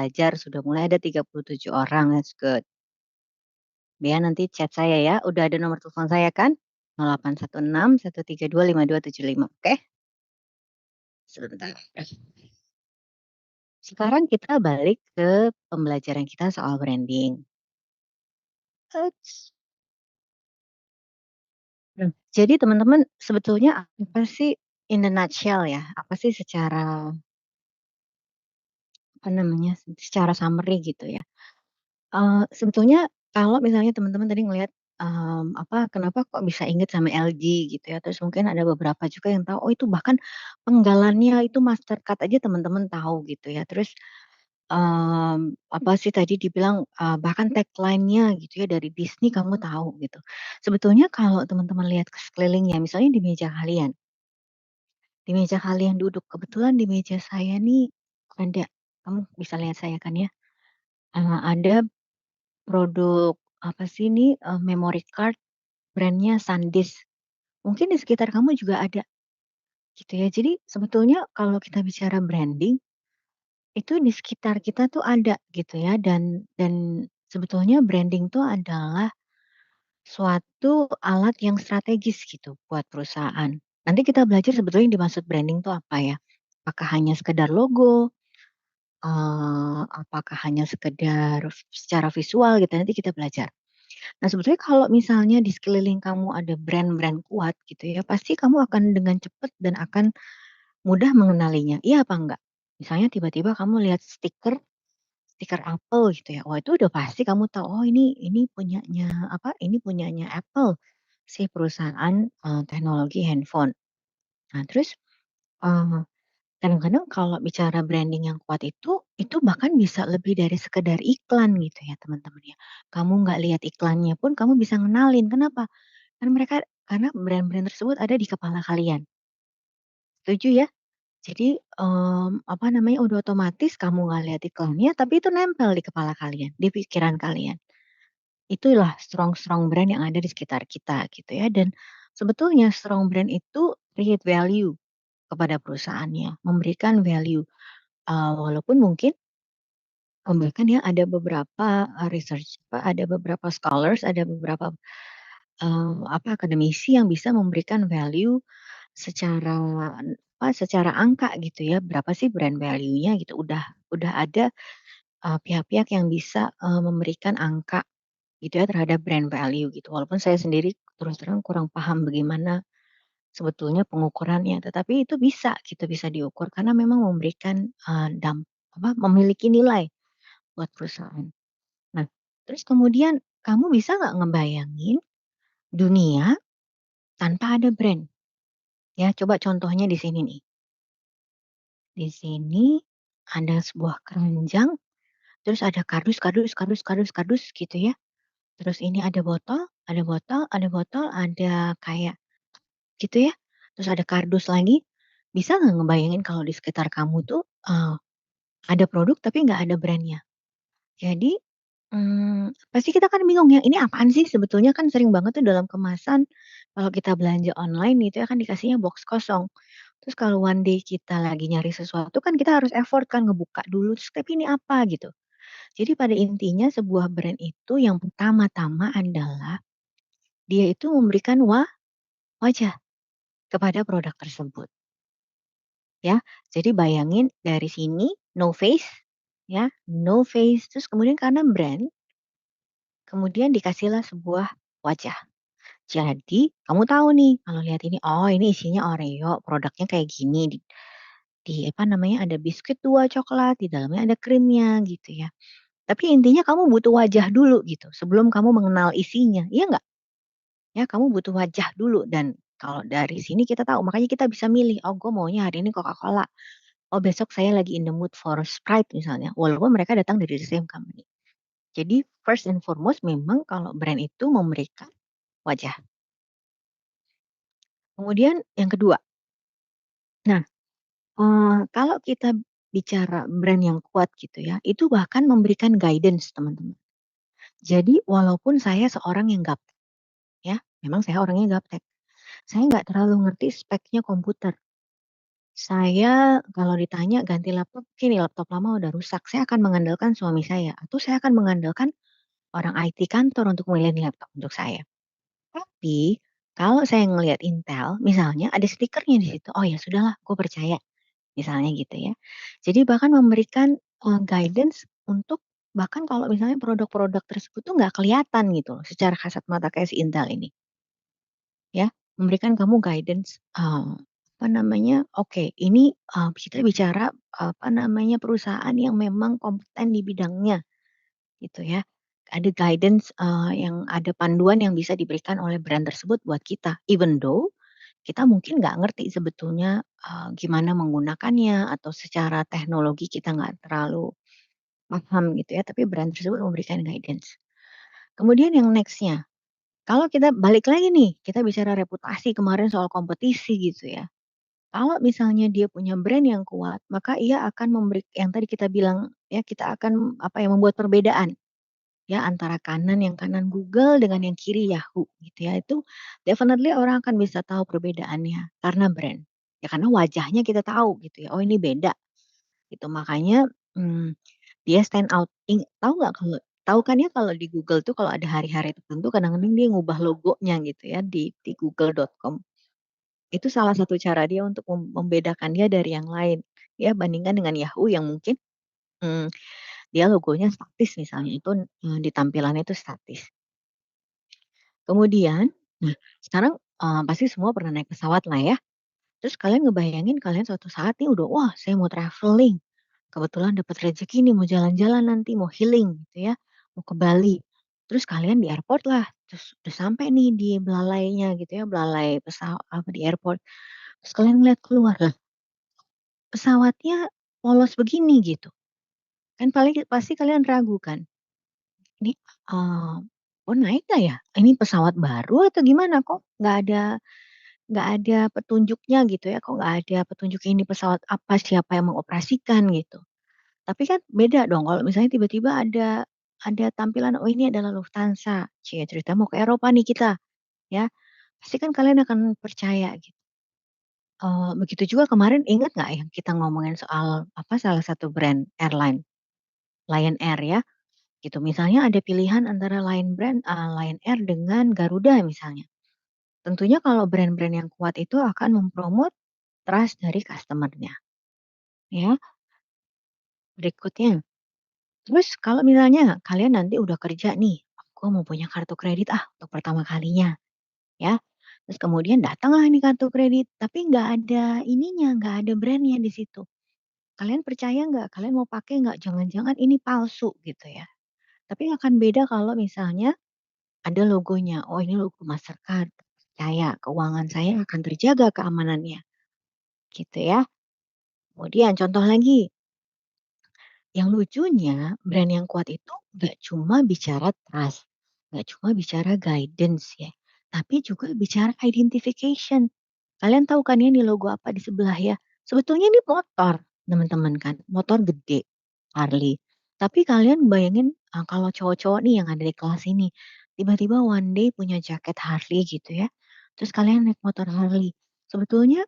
belajar sudah mulai ada 37 orang, that's good. Ya nanti chat saya ya, udah ada nomor telepon saya kan? 0816 132 5275, oke? Sebentar. Sekarang kita balik ke pembelajaran kita soal branding. Eits. Jadi teman-teman sebetulnya apa sih in a nutshell ya, apa sih secara apa namanya, secara summary gitu ya. Sebetulnya kalau misalnya teman-teman tadi ngelihat, apa, kenapa kok bisa inget sama LG gitu ya, terus mungkin ada beberapa juga yang tahu, oh itu bahkan penggalannya itu Mastercard aja teman-teman tahu gitu ya. Terus, apa sih tadi dibilang, bahkan tagline-nya gitu ya dari Disney kamu tahu gitu. Sebetulnya kalau teman-teman lihat ke sekelilingnya, misalnya di meja kalian duduk, kebetulan di meja saya nih ada, kamu bisa lihat saya kan ya, ada produk apa sih ini, memory card brand-nya SanDisk. Mungkin di sekitar kamu juga ada, gitu ya. Jadi sebetulnya kalau kita bicara branding, itu di sekitar kita tuh ada gitu ya, dan sebetulnya branding tuh adalah suatu alat yang strategis gitu buat perusahaan. Nanti kita belajar sebetulnya yang dimaksud branding tuh apa ya. Apakah hanya sekedar logo, apakah hanya sekedar secara visual gitu, nanti kita belajar. Nah, sebetulnya kalau misalnya di sekeliling kamu ada brand-brand kuat gitu ya, pasti kamu akan dengan cepat dan akan mudah mengenalinya, iya apa enggak? Misalnya tiba-tiba kamu lihat stiker stiker Apple gitu ya, wah itu udah pasti kamu tahu, oh ini punyanya apa, ini punyanya Apple, si perusahaan, teknologi handphone. Nah terus, eee, kadang-kadang kalau bicara branding yang kuat itu bahkan bisa lebih dari sekedar iklan gitu ya teman-teman ya. Kamu nggak lihat iklannya pun kamu bisa ngenalin, kenapa? Karena brand-brand tersebut ada di kepala kalian, setuju ya? Jadi, apa namanya, udah otomatis kamu nggak lihat iklannya, tapi itu nempel di kepala kalian, di pikiran kalian. Itulah strong-strong brand yang ada di sekitar kita gitu ya, dan sebetulnya strong brand itu create value kepada perusahaannya, memberikan value, walaupun mungkin, bahkan ya ada beberapa, research ada beberapa scholars, ada beberapa, apa, akademisi yang bisa memberikan value secara secara angka gitu ya, berapa sih brand value-nya gitu, udah ada, pihak-pihak yang bisa, memberikan angka gitu ya terhadap brand value gitu. Walaupun saya sendiri terus terang kurang paham bagaimana sebetulnya pengukurannya, tetapi itu bisa gitu, bisa diukur karena memang memberikan, memiliki nilai buat perusahaan. Nah, terus kemudian kamu bisa nggak ngebayangin dunia tanpa ada brand? Ya coba contohnya di sini nih. Di sini ada sebuah keranjang, terus ada kardus kardus kardus kardus kardus gitu ya. Terus ini ada botol ada botol ada botol, ada kayak gitu ya. Terus ada kardus lagi. Bisa nggak ngebayangin kalau di sekitar kamu tuh, ada produk tapi nggak ada brand-nya? Jadi, pasti kita kan bingung ya, ini apaan sih sebetulnya kan sering banget tuh dalam kemasan, kalau kita belanja online itu ya kan dikasihnya box kosong. Terus kalau one day kita lagi nyari sesuatu kan kita harus effort kan ngebuka dulu, terus tapi ini apa gitu. Jadi pada intinya sebuah brand itu yang pertama-tama adalah dia itu memberikan wajah kepada produk tersebut ya. Jadi bayangin dari sini no face ya, no face terus kemudian karena brand, kemudian dikasihlah sebuah wajah. Jadi kamu tahu nih kalau lihat ini, oh ini isinya Oreo, produknya kayak gini, di apa namanya, ada biskuit 2 coklat, di dalamnya ada krimnya gitu ya. Tapi intinya kamu butuh wajah dulu gitu sebelum kamu mengenal isinya, iya nggak? Ya kamu butuh wajah dulu dan kalau dari sini kita tahu makanya kita bisa milih, "Oh gue maunya hari ini Coca-Cola, oh besok saya lagi in the mood for Sprite," misalnya, walaupun mereka datang dari the same company. Jadi first and foremost memang kalau brand itu memberikan wajah. Kemudian yang kedua, nah, kalau kita bicara brand yang kuat gitu ya, itu bahkan memberikan guidance teman-teman. Jadi walaupun saya seorang yang gaptek ya, memang saya orangnya gaptek. Saya nggak terlalu ngerti speknya komputer. Saya kalau ditanya ganti laptop, "Ini laptop lama udah rusak," saya akan mengandalkan suami saya atau saya akan mengandalkan orang IT kantor untuk milihin laptop untuk saya. Tapi, kalau saya ngelihat Intel misalnya ada stikernya di situ, oh ya sudahlah gue percaya, misalnya gitu ya. Jadi bahkan memberikan, guidance untuk bahkan kalau misalnya produk-produk tersebut tuh nggak kelihatan gitu loh secara kasat mata kayak si Intel ini, ya. Memberikan kamu guidance, apa namanya, oke ini, kita bicara, apa namanya, perusahaan yang memang kompeten di bidangnya. Gitu ya. Ada guidance, yang ada panduan yang bisa diberikan oleh brand tersebut buat kita. Even though kita mungkin nggak ngerti sebetulnya, gimana menggunakannya atau secara teknologi kita nggak terlalu paham gitu ya, tapi brand tersebut memberikan guidance. Kemudian yang next-nya, kalau kita balik lagi nih, kita bicara reputasi kemarin soal kompetisi gitu ya. Kalau misalnya dia punya brand yang kuat, maka ia akan memberi yang tadi kita bilang ya, kita akan apa ya, membuat perbedaan. Ya, antara kanan yang kanan Google dengan yang kiri Yahoo gitu ya, itu definitely orang akan bisa tahu perbedaannya karena brand. Ya karena wajahnya kita tahu gitu ya, oh ini beda gitu. Makanya, mmm, dia stand out. Tahu nggak kalau tahu kan ya kalau di Google tuh kalau ada hari-hari tertentu kadang-kadang dia ngubah logonya gitu ya di google.com. Itu salah satu cara dia untuk membedakan dia dari yang lain, ya bandingkan dengan Yahoo yang mungkin, mmm, dia logonya statis misalnya, itu, di tampilannya itu statis. Kemudian, nah sekarang, pasti semua pernah naik pesawat lah ya, terus kalian ngebayangin kalian suatu saat nih udah, "Wah saya mau traveling, kebetulan dapat rezeki nih mau jalan-jalan nanti, mau healing," gitu ya, mau ke Bali. Terus kalian di airport lah, terus udah sampai nih di belalainya gitu ya, belalai apa, di airport. Terus kalian ngeliat keluar, lah pesawatnya polos begini gitu, kan paling pasti kalian ragu kan, "Ini, eee, oh naik nggak ya? Ini pesawat baru atau gimana kok nggak ada petunjuknya gitu ya, kok nggak ada petunjuk ini pesawat apa, siapa yang mengoperasikan gitu. Tapi kan beda dong kalau misalnya tiba-tiba ada tampilan, oh ini adalah Lufthansa, cie cerita mau ke Eropa nih kita, ya. Pasti kan kalian akan percaya gitu. Begitu juga kemarin ingat nggak yang kita ngomongin soal apa, salah satu brand airline, Lion Air ya, gitu. Misalnya ada pilihan antara Lion Air dengan Garuda misalnya. Tentunya kalau brand-brand yang kuat itu akan trust dari customer-nya, ya. Berikutnya, terus kalau misalnya kalian nanti udah kerja nih, "Aku mau punya kartu kredit ah untuk pertama kalinya," ya. Terus kemudian datanglah ini kartu kredit, tapi nggak ada ininya, nggak ada brand-nya di situ. Kalian percaya nggak? Kalian mau pakai nggak? Jangan-jangan ini palsu gitu ya. Tapi akan beda kalau misalnya ada logonya, "Oh ini logo Mastercard, percaya keuangan saya akan terjaga keamanannya," gitu ya. Kemudian contoh lagi, yang lucunya brand yang kuat itu nggak cuma bicara trust, nggak cuma bicara guidance ya, tapi juga bicara identification. Kalian tahu kan ya ini logo apa di sebelah ya? Sebetulnya ini motor, teman-teman kan, motor gede, Harley. Tapi kalian bayangin, kalau cowok-cowok nih yang ada di kelas ini, tiba-tiba one day punya jaket Harley gitu ya, terus kalian naik motor Harley. Sebetulnya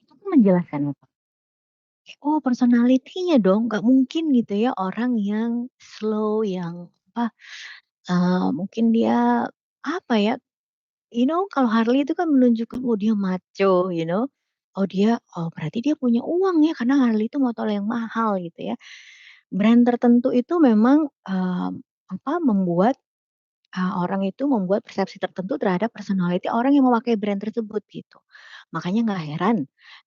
itu kan menjelaskan apa? Oh, personality-nya dong, nggak mungkin gitu ya orang yang slow, yang apa, mungkin dia apa ya, kalau Harley itu kan menunjukkan, oh dia macho, oh berarti dia punya uang ya karena Harley itu motor yang mahal gitu ya. Brand tertentu itu memang, apa, orang itu membuat persepsi tertentu terhadap personality orang yang memakai brand tersebut gitu. Makanya nggak heran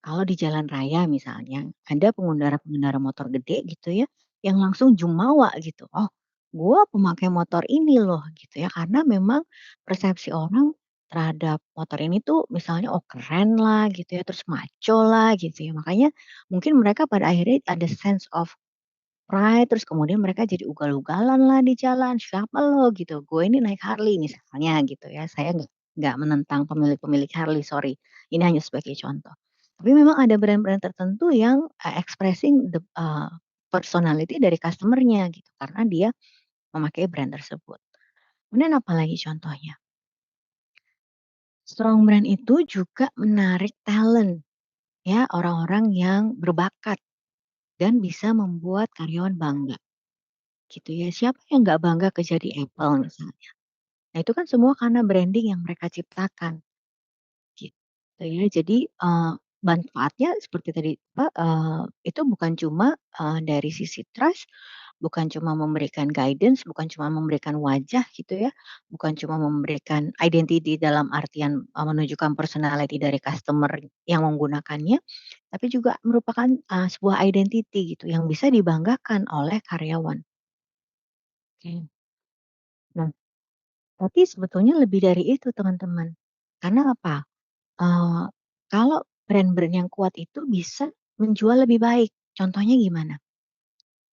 kalau di jalan raya misalnya ada pengendara-pengendara motor gede gitu ya, yang langsung jumawa gitu, "Oh, gua pemakai motor ini loh," gitu ya. Karena memang persepsi orang terhadap motor ini tuh misalnya, oh keren lah gitu ya, terus macho lah gitu ya. Makanya mungkin mereka pada akhirnya ada sense of pride, terus kemudian mereka jadi ugal-ugalan lah di jalan, "Siapa lo?" Gitu, "Gue ini naik Harley," misalnya gitu ya. Saya nggak menentang pemilik-pemilik Harley, sorry. Ini hanya sebagai contoh. Tapi memang ada brand-brand tertentu yang, expressing personality dari customer-nya gitu, karena dia memakai brand tersebut. Kemudian apalagi contohnya? Strong brand itu juga menarik talent. ya, orang-orang yang berbakat dan bisa membuat karyawan bangga, gitu ya. Siapa yang nggak bangga kerja di Apple misalnya. Nah, itu kan semua karena branding yang mereka ciptakan. Gitu ya. Jadi, manfaatnya seperti tadi, apa, itu bukan cuma, dari sisi trust, bukan cuma memberikan guidance, bukan cuma memberikan wajah gitu ya, bukan cuma memberikan identity dalam artian, menunjukkan personality dari customer yang menggunakannya, tapi juga merupakan, sebuah identity gitu yang bisa dibanggakan oleh karyawan. Oke. Nah, tapi sebetulnya lebih dari itu teman-teman. Karena apa? Eee, Kalau brand-brand yang kuat itu bisa menjual lebih baik. Contohnya gimana?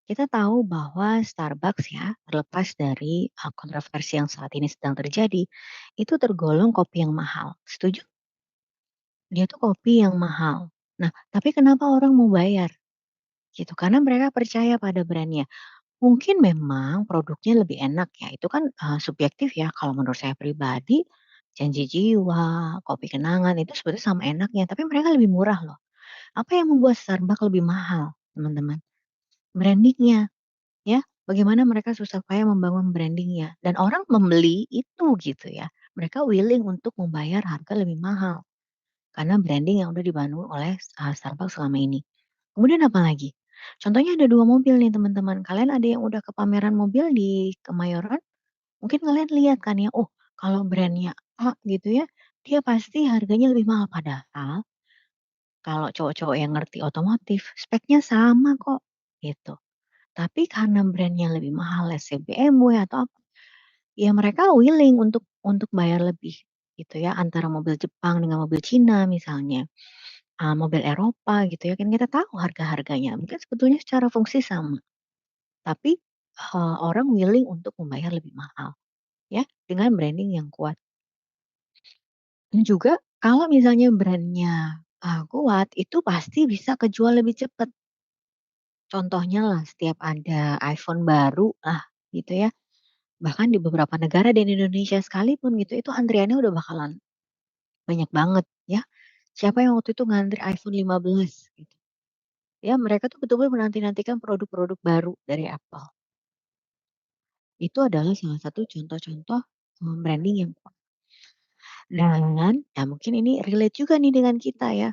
Kita tahu bahwa Starbucks ya, terlepas dari, kontroversi yang saat ini sedang terjadi, itu tergolong kopi yang mahal, setuju? Dia tuh kopi yang mahal. Nah, tapi kenapa orang mau bayar? Gitu, karena mereka percaya pada brand-nya. Mungkin memang produknya lebih enak ya, itu kan, subjektif ya, kalau menurut saya pribadi, Janji Jiwa, Kopi Kenangan itu sebetulnya sama enaknya, tapi mereka lebih murah loh. Apa yang membuat Starbucks lebih mahal, teman-teman? Branding-nya, ya. Bagaimana mereka susah payah membangun branding-nya dan orang membeli itu gitu ya. Mereka willing untuk membayar harga lebih mahal karena branding yang udah dibangun oleh, Starbucks selama ini. Kemudian apa lagi? Contohnya ada 2 mobil nih teman-teman, kalian ada yang udah ke pameran mobil di Kemayoran, mungkin kalian lihat kan ya, oh kalau brand-nya A gitu ya, dia pasti harganya lebih mahal. Padahal kalau cowok-cowok yang ngerti otomotif, speknya sama kok, gitu. Tapi karena brand-nya lebih mahal, let's say BMW atau apa, ya mereka willing untuk bayar lebih, gitu ya, antara mobil Jepang dengan mobil Cina misalnya, mobil Eropa gitu ya, kan kita tahu harga-harganya, mungkin sebetulnya secara fungsi sama, tapi, orang willing untuk membayar lebih mahal, ya, dengan branding yang kuat. Dan juga kalau misalnya brand-nya, kuat, itu pasti bisa kejual lebih cepat. Contohnya lah setiap ada iPhone baru lah gitu ya, bahkan di beberapa negara dan Indonesia sekalipun gitu, itu antriannya udah bakalan banyak banget ya. Siapa yang waktu itu ngantri iPhone 15 gitu, ya mereka tuh betul-betul menanti-nantikan produk-produk baru dari Apple. Itu adalah salah satu contoh-contoh, branding yang kuat. Dan, ya mungkin ini relate juga nih dengan kita ya,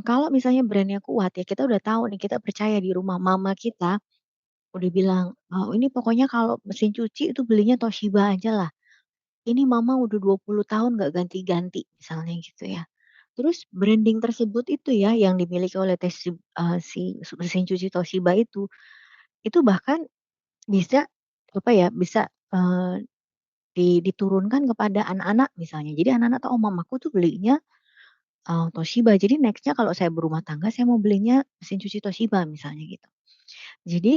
kalau misalnya brand-nya kuat ya kita udah tahu nih, kita percaya di rumah mama kita udah bilang, "Ini pokoknya kalau mesin cuci itu belinya Toshiba aja lah. Ini mama udah 20 tahun nggak ganti-ganti," misalnya gitu ya. Terus branding tersebut itu ya yang dimiliki oleh si mesin cuci Toshiba itu bahkan bisa, apa ya, bisa, diturunkan kepada anak-anak misalnya. Jadi anak-anak tahu, "Oh mamaku tuh belinya, Toshiba, jadi next-nya kalau saya berumah tangga saya mau belinya mesin cuci Toshiba," misalnya gitu. Jadi,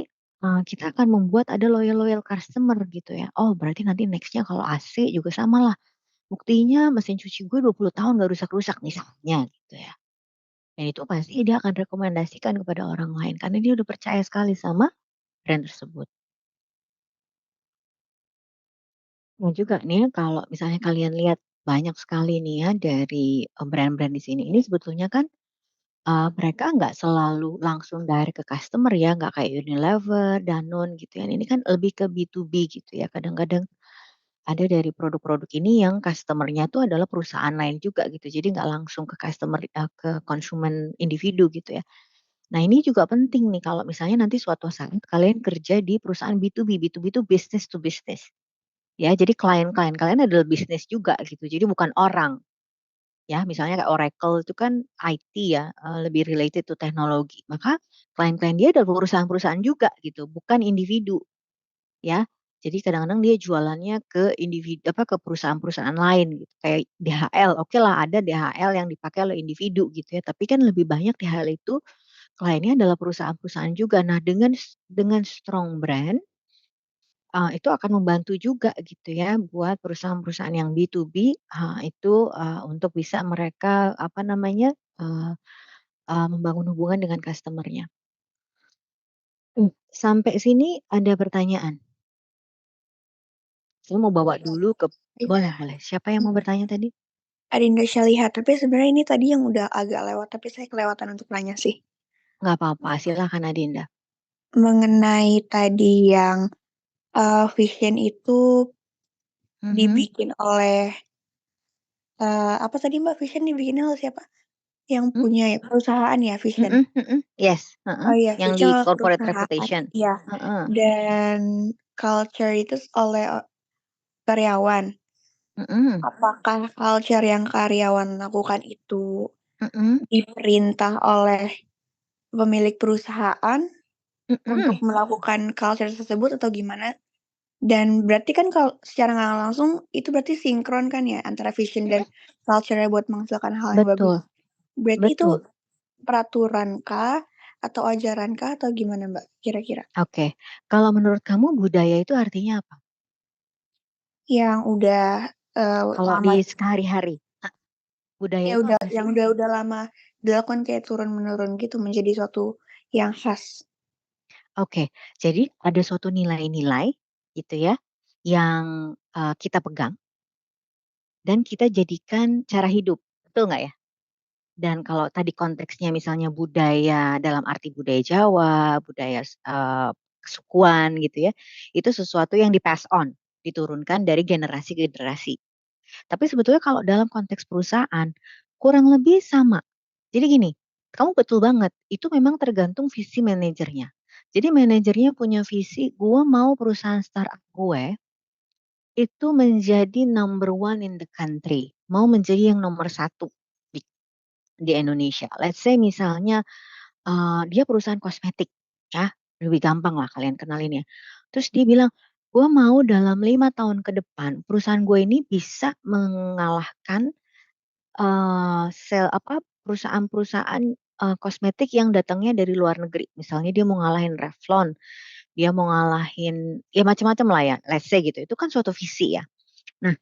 kita akan membuat ada loyal-loyal customer gitu ya. Oh berarti nanti next-nya kalau AC juga samalah, buktinya mesin cuci gue 20 tahun nggak rusak-rusak misalnya gitu ya. Dan itu pasti dia akan rekomendasikan kepada orang lain karena dia udah percaya sekali sama brand tersebut. Nah juga nih kalau misalnya kalian lihat banyak sekali nih ya dari, brand-brand di sini, ini sebetulnya kan, mereka nggak selalu langsung direct ke customer ya, nggak kayak Unilever, Danone gitu ya. Ini kan lebih ke B2B gitu ya. Kadang-kadang ada dari produk-produk ini yang customer-nya tuh adalah perusahaan lain juga gitu. Jadi nggak langsung ke customer, ke konsumen individu gitu ya. Nah ini juga penting nih kalau misalnya nanti suatu saat kalian kerja di perusahaan B2B, B2B itu business to business. Ya, jadi klien-klien kalian adalah bisnis juga gitu, jadi bukan orang, ya. Misalnya kayak Oracle itu kan IT ya, lebih related to teknologi, maka klien-klien dia adalah perusahaan-perusahaan juga gitu, bukan individu, ya. Jadi kadang-kadang dia jualannya ke ke perusahaan-perusahaan lain gitu, kayak DHL, oke lah ada DHL yang dipakai oleh individu gitu ya, tapi kan lebih banyak DHL itu kliennya adalah perusahaan-perusahaan juga. Nah dengan strong brand, itu akan membantu juga gitu ya buat perusahaan-perusahaan yang B2B, itu, untuk bisa mereka apa namanya, eee eee, membangun hubungan dengan customer-nya. Sampai sini ada pertanyaan? Saya mau bawa dulu ke boleh boleh, siapa yang mau bertanya tadi? Adinda Syaliha, tapi sebenarnya ini tadi yang udah agak lewat, tapi saya kelewatan untuk nanya sih. Nggak apa-apa, silakan Adinda. Mengenai tadi yang Vision itu Mhm, dibikin oleh apa tadi Mbak, Vision dibikin oleh siapa? Yang mmm, punya ya perusahaan ya Vision? mhm mhm, yes, heeh, Oh iya, yang Vision di oleh corporate perusahaan, reputation, iya. heeh, Dan culture itu oleh karyawan. mhm Apakah culture yang karyawan lakukan itu mhm diperintah oleh pemilik perusahaan untuk mhm, melakukan culture tersebut atau gimana? Dan berarti kan kalau secara nggak langsung itu berarti sinkron kan ya antara vision dan mhm, culture-nya buat menghasilkan hal yang bagus. betul Berarti itu betul. peraturan kah atau ajaran kah atau gimana Mbak kira-kira? Oke, kalau menurut kamu budaya itu artinya apa? Yang udah, Kalau lama di sehari-hari, budaya ya itu udah apa yang sih? udah lama dilakukan kayak turun-menurun gitu menjadi suatu yang khas. Oke, jadi ada suatu nilai-nilai gitu ya, yang, kita pegang dan kita jadikan cara hidup, betul nggak ya? Dan kalau tadi konteksnya misalnya budaya dalam arti budaya Jawa, budaya kesukuan gitu ya, itu sesuatu yang di-pass on, diturunkan dari generasi ke generasi. Tapi sebetulnya kalau dalam konteks perusahaan, kurang lebih sama. Jadi gini, kamu betul banget, itu memang tergantung visi manajernya. Jadi manajernya punya visi, "Gue mau perusahaan startup gue itu menjadi number one in the country, mau menjadi yang nomor satu di di Indonesia." Let's say misalnya, dia perusahaan kosmetik ya, lebih gampang lah kalian kenalinnya. Terus dia bilang, "Gue mau dalam 5 tahun ke depan perusahaan gue ini bisa mengalahkan perusahaan-perusahaan, kosmetik yang datangnya dari luar negeri." Misalnya dia mau ngalahin Revlon, dia mau ngalahin ya macam-macam lah ya, let's say gitu, itu kan suatu visi ya. Nah,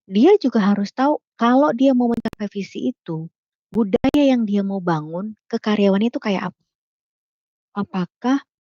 dia juga harus tahu kalau dia mau mencapai visi itu, budaya yang dia mau bangun ke karyawannya itu kayak apa. Apakah